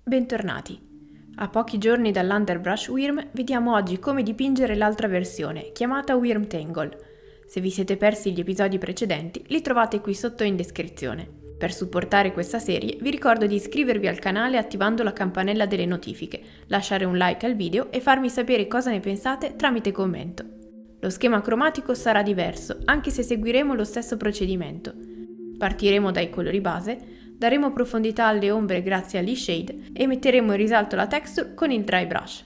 Bentornati! A pochi giorni dall'Underbrush Wyrm vediamo oggi come dipingere l'altra versione, chiamata Wyrm Tangle. Se vi siete persi gli episodi precedenti, li trovate qui sotto in descrizione. Per supportare questa serie vi ricordo di iscrivervi al canale attivando la campanella delle notifiche, lasciare un like al video e farmi sapere cosa ne pensate tramite commento. Lo schema cromatico sarà diverso, anche se seguiremo lo stesso procedimento. Partiremo dai colori base, daremo profondità alle ombre grazie agli shade e metteremo in risalto la texture con il dry brush.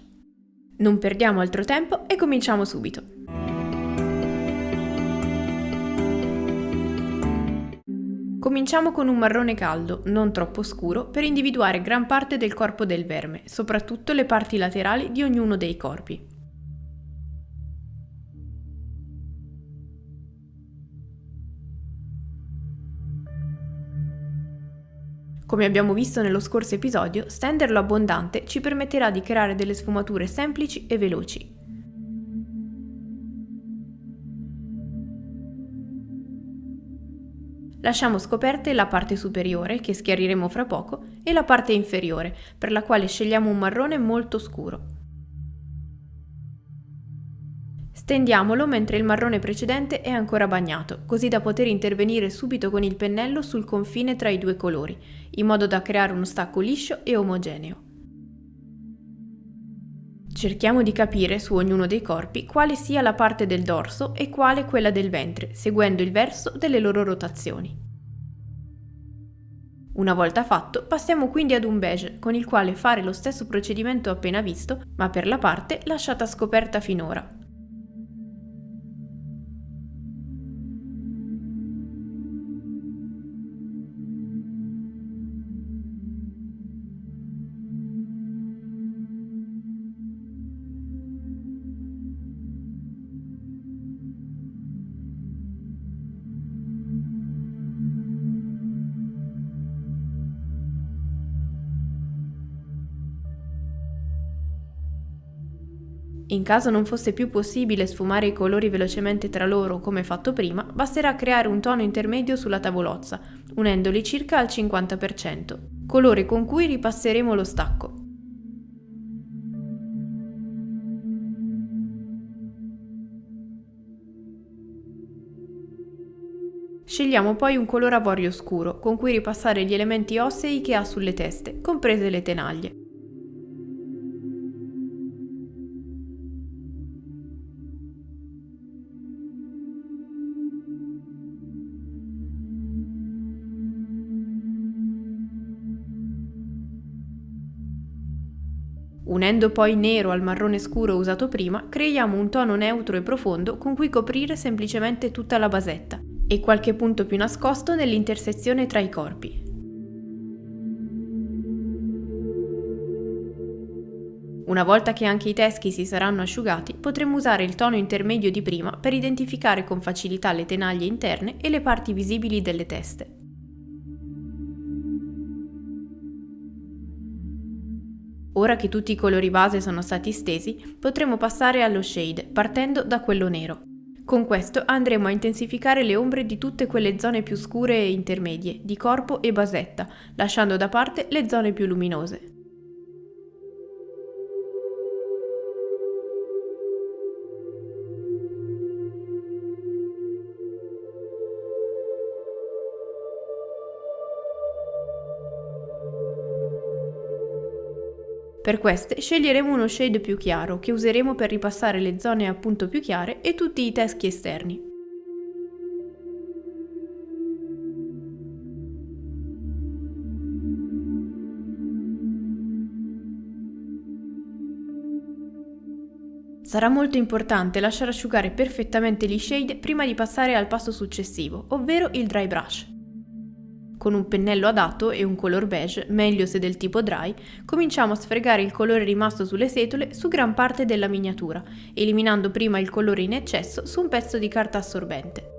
Non perdiamo altro tempo e cominciamo subito! Cominciamo con un marrone caldo, non troppo scuro, per individuare gran parte del corpo del verme, soprattutto le parti laterali di ognuno dei corpi. Come abbiamo visto nello scorso episodio, stenderlo abbondante ci permetterà di creare delle sfumature semplici e veloci. Lasciamo scoperte la parte superiore, che schiariremo fra poco, e la parte inferiore, per la quale scegliamo un marrone molto scuro. Stendiamolo mentre il marrone precedente è ancora bagnato, così da poter intervenire subito con il pennello sul confine tra i due colori, in modo da creare uno stacco liscio e omogeneo. Cerchiamo di capire su ognuno dei corpi quale sia la parte del dorso e quale quella del ventre, seguendo il verso delle loro rotazioni. Una volta fatto, passiamo quindi ad un beige, con il quale fare lo stesso procedimento appena visto, ma per la parte lasciata scoperta finora. In caso non fosse più possibile sfumare i colori velocemente tra loro come fatto prima, basterà creare un tono intermedio sulla tavolozza, unendoli circa al 50%, colore con cui ripasseremo lo stacco. Scegliamo poi un colore avorio scuro, con cui ripassare gli elementi ossei che ha sulle teste, comprese le tenaglie. Unendo poi nero al marrone scuro usato prima, creiamo un tono neutro e profondo con cui coprire semplicemente tutta la basetta e qualche punto più nascosto nell'intersezione tra i corpi. Una volta che anche i teschi si saranno asciugati, potremo usare il tono intermedio di prima per identificare con facilità le tenaglie interne e le parti visibili delle teste. Ora che tutti i colori base sono stati stesi, potremo passare allo shade, partendo da quello nero. Con questo andremo a intensificare le ombre di tutte quelle zone più scure e intermedie, di corpo e basetta, lasciando da parte le zone più luminose. Per queste sceglieremo uno shade più chiaro, che useremo per ripassare le zone appunto più chiare e tutti i teschi esterni. Sarà molto importante lasciare asciugare perfettamente gli shade prima di passare al passo successivo, ovvero il dry brush. Con un pennello adatto e un color beige, meglio se del tipo dry, cominciamo a sfregare il colore rimasto sulle setole su gran parte della miniatura, eliminando prima il colore in eccesso su un pezzo di carta assorbente.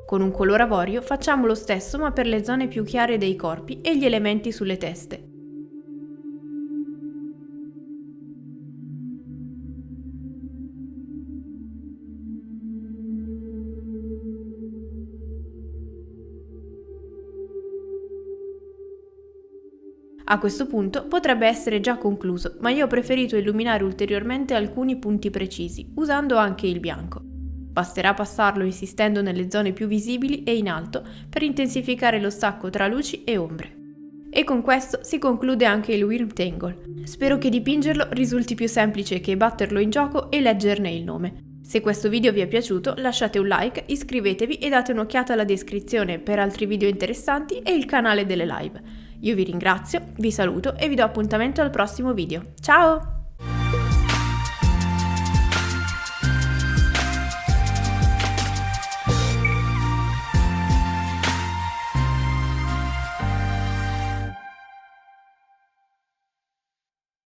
Con un color avorio facciamo lo stesso ma per le zone più chiare dei corpi e gli elementi sulle teste. A questo punto potrebbe essere già concluso, ma io ho preferito illuminare ulteriormente alcuni punti precisi, usando anche il bianco. Basterà passarlo insistendo nelle zone più visibili e in alto per intensificare lo stacco tra luci e ombre. E con questo si conclude anche il Wyrm Tangle. Spero che dipingerlo risulti più semplice che batterlo in gioco e leggerne il nome. Se questo video vi è piaciuto lasciate un like, iscrivetevi e date un'occhiata alla descrizione per altri video interessanti e il canale delle live. Io vi ringrazio, vi saluto e vi do appuntamento al prossimo video. Ciao!